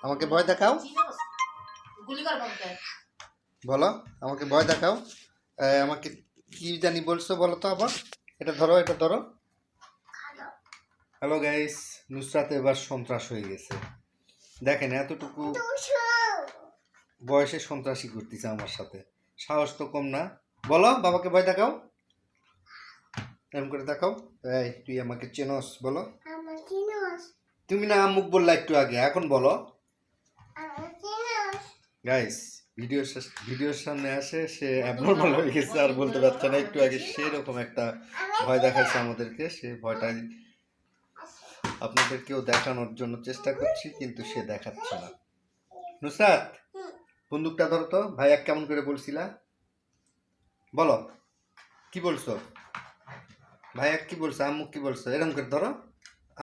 আমাকে ভয় দেখাও, বলো আমাকে ভয় দেখাও। আমাকে কি জানি বলছো বলো তো আবার। এটা ধরো, এটা ধরো। হ্যালো গাইস, নুসরাত এবার সন্ত্রাস হয়ে গেছে। দেখেন এতটুকু বয়সে সন্ত্রাসী করতেছে আমার সাথে, সাহস তো কম না। বলো বাবাকে ভয় দেখাও, এরকম করে দেখাও। এই তুই আমাকে চেনস? বলো। তুমি না মুখ বললা একটু আগে, এখন বলো। গাইস ভিডিওর সামনে আসে সে অ্যাবনর্মাল হয়ে গেছে, আর বলতে পারছে না। একটু আগে সেরকম একটা ভয় দেখাচ্ছে আমাদেরকে, সে ভয়টাই আপনাদেরকেও দেখানোর জন্য চেষ্টা করছি, কিন্তু সে দেখাচ্ছে না। নুসরাত বন্দুকটা ধরো তো। ভাইয়া কেমন করে বলছিলা বলো, কি বলছো? ভাইয়া কি বলছো? আম্মু কি বলছো? এরকম করে ধরো।